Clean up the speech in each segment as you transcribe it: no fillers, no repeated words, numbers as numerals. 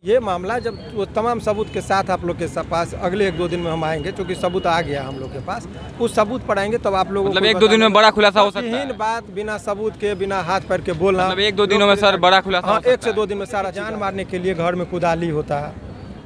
ये मामला जब वो तमाम सबूत के साथ आप लोग के पास अगले 1-2 दिन में हम आएंगे, क्योंकि सबूत आ गया हम लोग के पास। उस सबूत पर आएंगे तब आप लोगों मतलब 1-2 दिन में बड़ा खुलासा हो सकता है। बात बिना सबूत के, बिना हाथ पैर के बोलना, मतलब 1-2 दिनों में सर बड़ा खुलासा हो सकता है। 1 से 2 दिन में सारा। जान मारने के लिए घर में कुदाली होता है,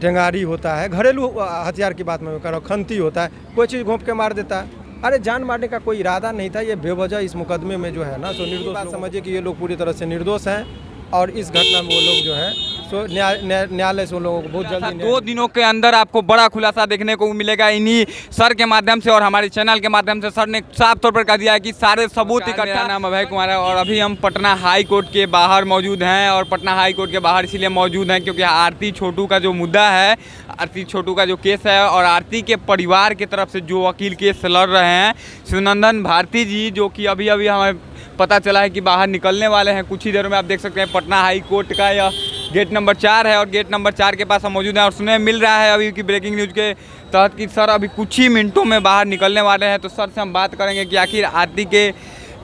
टेंगारी होता है, घरेलू हथियार की बात मैं कर रहा हूँ, खंती होता है, कोई चीज़ घोंप के मार देता है। अरे जान मारने का कोई इरादा नहीं था, ये बेवजह इस मुकदमे में जो है ना, सो निर्दोष। बात समझिए कि ये लोग पूरी तरह से निर्दोष हैं और इस घटना में वो लोग जो है सो न्यायालय से उन लोगों को बहुत जल्दी 2 दिनों के अंदर आपको बड़ा खुलासा देखने को मिलेगा इन्हीं सर के माध्यम से और हमारे चैनल के माध्यम से। सर ने साफ तौर पर कह दिया है कि सारे सबूत इकट्ठा। मेरा नाम अभय कुमार है और अभी हम पटना हाई कोर्ट के बाहर मौजूद हैं। और पटना हाई कोर्ट के बाहर इसीलिए मौजूद हैं क्योंकि आरती छोटू का जो मुद्दा है, आरती छोटू का जो केस है और आरती के परिवार की तरफ से जो वकील केस लड़ रहे हैं शिवनंदन भारती जी, जो कि अभी अभी हमें पता चला है कि बाहर निकलने वाले हैं कुछ ही देर में। आप देख सकते हैं पटना हाई कोर्ट का यह गेट नंबर 4 है और गेट नंबर 4 के पास हम मौजूद हैं और सुनने मिल रहा है अभी की ब्रेकिंग न्यूज़ के तहत कि सर अभी कुछ ही मिनटों में बाहर निकलने वाले हैं। तो सर से हम बात करेंगे कि आखिर आरती के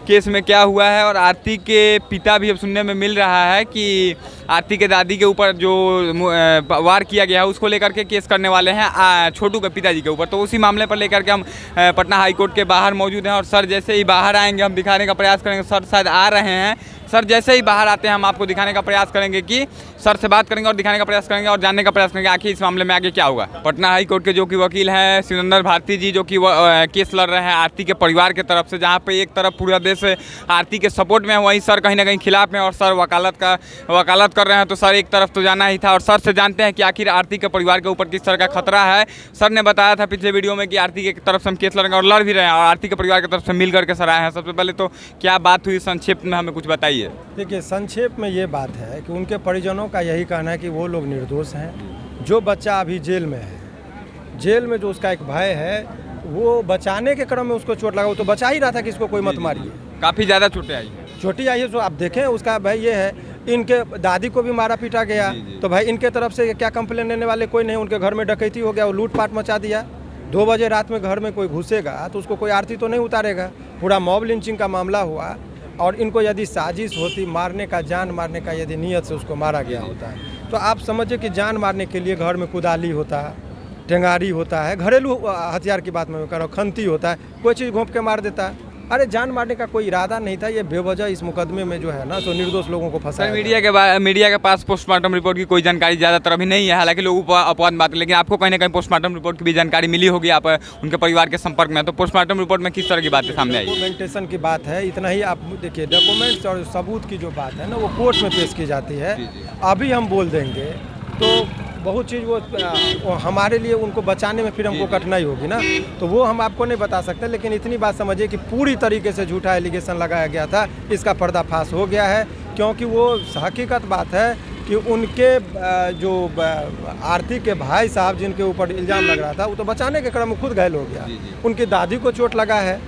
केस में क्या हुआ है। और आरती के पिता भी अब सुनने में मिल रहा है कि आरती के दादी के ऊपर जो वार किया गया है उसको लेकर के केस करने वाले हैं छोटू के पिताजी के ऊपर। तो उसी मामले पर लेकर के हम पटना हाई कोर्ट के बाहर मौजूद हैं और सर जैसे ही बाहर आएंगे हम दिखाने का प्रयास करेंगे। सर शायद आ रहे हैं। सर जैसे ही बाहर आते हैं हम आपको दिखाने का प्रयास करेंगे कि सर से बात करेंगे और दिखाने का प्रयास करेंगे और जानने का प्रयास करेंगे आखिर इस मामले में आगे क्या होगा। पटना हाई कोर्ट के जो कि वकील हैं शिवनंदन भारती जी, जो कि केस लड़ रहे हैं आरती के परिवार के तरफ से, जहां पे एक तरफ पूरा देश आरती के सपोर्ट में है, वहीं सर कहीं ना कहीं खिलाफ में और सर वकालत कर रहे हैं। तो सर एक तरफ तो जाना ही था और सर से जानते हैं कि आखिर आरती के परिवार के ऊपर किस तरह का खतरा है। सर ने बताया था पिछले वीडियो में कि आरती के तरफ से हम केस लड़ेंगे और लड़ भी रहे हैं और आरती के परिवार की तरफ से मिल करके सर आए हैं। सबसे पहले तो क्या बात हुई संक्षिप्त में हमें कुछ बताइए। देखिए, संक्षेप में ये बात है कि उनके परिजनों का यही कहना है कि वो लोग निर्दोष हैं। जो बच्चा अभी जेल में है, जेल में जो उसका एक भाई है, वो बचाने के क्रम में उसको चोट लगा, वो तो बचा ही रहा था कि इसको कोई मत मारिए। काफ़ी ज़्यादा चोटें आई हैं। छोटी आई है तो आप देखें, उसका भाई ये है, इनके दादी को भी मारा पीटा गया। तो भाई इनके तरफ से क्या कंप्लेन लेने वाले कोई नहीं। उनके घर में डकैती हो गया, वो लूटपाट मचा दिया। 2 बजे रात में घर में कोई घुसेगा तो उसको कोई आरती तो नहीं उतारेगा। पूरा मॉब लिंचिंग का मामला हुआ और इनको यदि साजिश होती मारने का, जान मारने का, यदि नीयत से उसको मारा गया होता है तो आप समझिए कि जान मारने के लिए घर में कुदाली होता है, टेंगारी होता है, घरेलू हथियार की बात मैं कर रहा हूँ, खंती होता है, कोई चीज़ घोंप के मार देता है। अरे जान मारने का कोई इरादा नहीं था, ये बेवजह इस मुकदमे में जो है ना सो निर्दोष लोगों को फंसा। मीडिया के पास पोस्टमार्टम रिपोर्ट की कोई जानकारी ज़्यादातर अभी नहीं है, हालांकि लोगों को अपवाद बात है, लेकिन आपको कहीं ना कहीं पोस्टमार्टम रिपोर्ट की भी जानकारी मिली होगी, आप उनके परिवार के संपर्क में। तो पोस्टमार्टम रिपोर्ट में किस तरह की बातें सामने आई? डॉक्यूमेंटेशन की बात है, इतना ही आप देखिए। डॉक्यूमेंट्स और सबूत की जो बात है ना वो कोर्ट में पेश की जाती है। अभी हम बोल देंगे तो बहुत चीज़ वो हमारे लिए उनको बचाने में फिर हमको कठिनाई होगी ना, तो वो हम आपको नहीं बता सकते। लेकिन इतनी बात समझिए कि पूरी तरीके से झूठा एलिगेशन लगाया गया था, इसका पर्दाफाश हो गया है। क्योंकि वो हकीकत बात है कि उनके जो आरती के भाई साहब जिनके ऊपर इल्ज़ाम लग रहा था वो तो बचाने के क्रम में खुद घायल हो गया। उनकी दादी को चोट लगा है,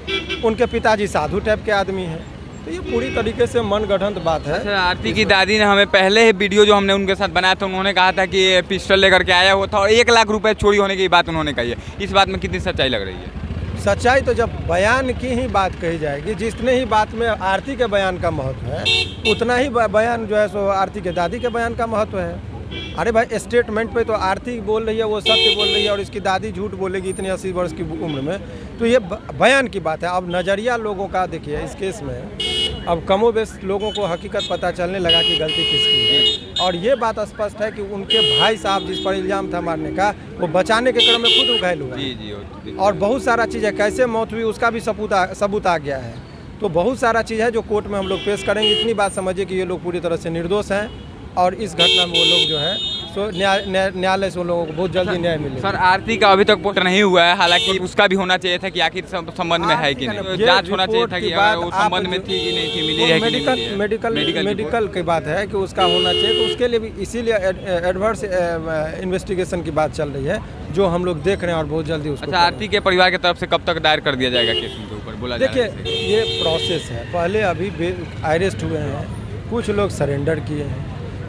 उनके पिताजी साधु टाइप के आदमी हैं। तो ये पूरी तरीके से मनगढ़ंत बात है। अच्छा, आरती की दादी ने हमें पहले ही वीडियो जो हमने उनके साथ बनाया था उन्होंने कहा था कि पिस्टल लेकर के आया हुआ था और 1 लाख रुपए चोरी होने की बात उन्होंने कही है। इस बात में कितनी सच्चाई लग रही है? सच्चाई तो जब बयान की ही बात कही जाएगी, जितने ही बात में आरती के बयान का महत्व है उतना ही बयान जो है सो आरती के दादी के बयान का महत्व है। अरे भाई, स्टेटमेंट पे तो आरती बोल रही है, वो सत्य बोल रही है और इसकी दादी झूठ बोलेगी इतनी 80 वर्ष की उम्र में, तो ये बयान की बात है। अब नज़रिया लोगों का देखिए इस केस में, अब कमोबेश लोगों को हकीकत पता चलने लगा कि गलती किसकी है। और ये बात स्पष्ट है कि उनके भाई साहब जिस पर इल्ज़ाम था मारने का, वो बचाने के क्रम में खुद घायल हुआ। और बहुत सारा चीज़ है, कैसे मौत हुई उसका भी सबूत आ गया है। तो बहुत सारा चीज़ है जो कोर्ट में हम लोग पेश करेंगे। इतनी बात समझिए कि ये लोग पूरी तरह से निर्दोष हैं और इस घटना में वो लोग जो है सो न्यायालय से उन लोगों को बहुत जल्दी न्याय मिलेगा। सर, आरती का अभी तक पोस्ट नहीं हुआ है, हालांकि उसका भी होना चाहिए था कि आखिर संबंध में है कि नहीं, जांच होना चाहिए था कि वो संबंध में थी कि नहीं थी, मिली है कि नहीं। मेडिकल की बात है कि उसका होना चाहिए, तो उसके लिए भी इसीलिए एडवर्स इन्वेस्टिगेशन की बात चल रही है जो हम लोग देख रहे हैं और बहुत जल्दी उसको। अच्छा, आरती के परिवार की तरफ से कब तक दायर कर दिया जाएगा केस उनके ऊपर? बोला देखिए, ये प्रोसेस है। पहले अभी अरेस्ट हुए हैं, कुछ लोग सरेंडर किए हैं,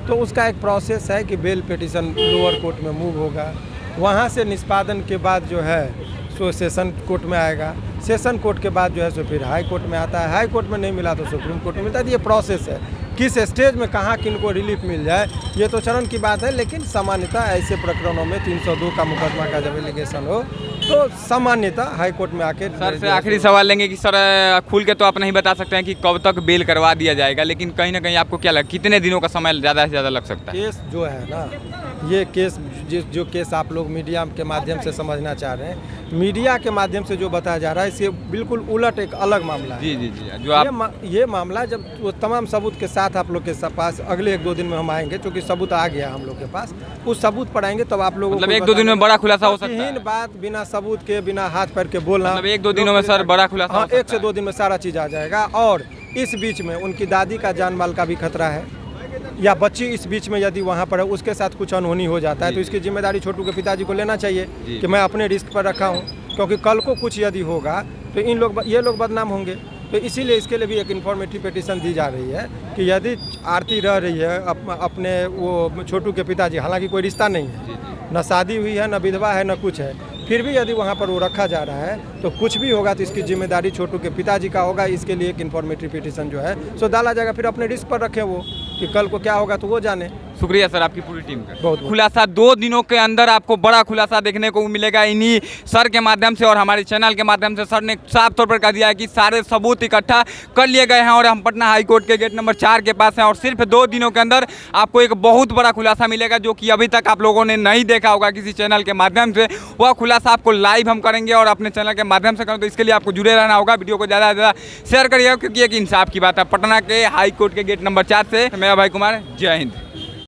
तो उसका एक प्रोसेस है कि बेल पिटीशन लोअर कोर्ट में मूव होगा, वहाँ से निष्पादन के बाद जो है सो सेशन कोर्ट में आएगा, सेशन कोर्ट के बाद जो है सो फिर हाई कोर्ट में आता है, हाई कोर्ट में नहीं मिला तो सुप्रीम कोर्ट में मिलता है। ये प्रोसेस है। किस स्टेज में कहाँ किनको रिलीफ मिल जाए ये तो चरण की बात है, लेकिन सामान्यतः ऐसे प्रकरणों में 302 का मुकदमा का जब एलिगेशन हो तो सामान्यतः हाई कोर्ट में आके सर से आखिरी सवाल लेंगे कि सर खुल के तो आप नहीं बता सकते हैं कि कब तक बेल करवा दिया जाएगा, लेकिन कहीं ना कहीं आपको क्या लगा कितने दिनों का समय ज़्यादा से ज़्यादा लग सकता है? केस जो है ना, ये केस जो केस आप लोग मीडिया के माध्यम से समझना चाह रहे हैं, मीडिया के माध्यम से जो बताया जा रहा है इससे बिल्कुल उलट एक अलग मामला है। जी जी जी, जो आप ये मामला जब वो तमाम सबूत के साथ आप लोग के पास अगले 1-2 दिन में हम आएंगे, क्योंकि सबूत आ गया हम लोग के पास, उस सबूत पर आएंगे तब आप लोगों मतलब 1-2 दिन में बड़ा खुलासा हो सकता है? बात बिना सबूत के, बिना हाथ पैर के बोलना, मतलब 1-2 दिनों में सर बड़ा खुलासा? हाँ, 1 से 2 दिन में सारा चीज़ आ जाएगा। और इस बीच में उनकी दादी का जान माल का भी खतरा है, या बच्ची इस बीच में यदि वहाँ पर है उसके साथ कुछ अनहोनी हो जाता है तो इसकी जिम्मेदारी छोटू के पिताजी को लेना चाहिए कि मैं अपने रिस्क पर रखा हूँ, क्योंकि कल को कुछ यदि होगा तो ये लोग बदनाम होंगे। तो इसीलिए इसके लिए भी एक इन्फॉर्मेटिव पिटीशन दी जा रही है कि यदि आरती रह रही है अपने वो छोटू के पिताजी, हालांकि कोई रिश्ता नहीं है, न शादी हुई है, न विधवा है, न कुछ है, फिर भी यदि वहाँ पर वो रखा जा रहा है तो कुछ भी होगा तो इसकी जिम्मेदारी छोटू के पिताजी का होगा। इसके लिए एक इन्फॉर्मेटिव पिटीशन जो है सो डाला जाएगा, फिर अपने रिस्क पर रखें वो कि कल को क्या होगा तो वो जाने। शुक्रिया सर आपकी पूरी टीम का। बहुत खुलासा 2 दिनों के अंदर आपको बड़ा खुलासा देखने को मिलेगा इन्हीं सर के माध्यम से और हमारे चैनल के माध्यम से। सर ने साफ तौर पर कह दिया है कि सारे सबूत इकट्ठा कर लिए गए हैं और हम पटना हाई कोर्ट के गेट नंबर 4 के पास हैं और सिर्फ 2 दिनों के अंदर आपको एक बहुत बड़ा खुलासा मिलेगा जो कि अभी तक आप लोगों ने नहीं देखा होगा किसी चैनल के माध्यम से। वह खुलासा आपको लाइव हम करेंगे और अपने चैनल के माध्यम से करें, तो इसके लिए आपको जुड़े रहना होगा। वीडियो को ज़्यादा से ज़्यादा शेयर करिएगा क्योंकि एक इंसाफ की बात है। पटना के हाई कोर्ट के गेट नंबर 4 से मैं अभय कुमार, जय हिंद।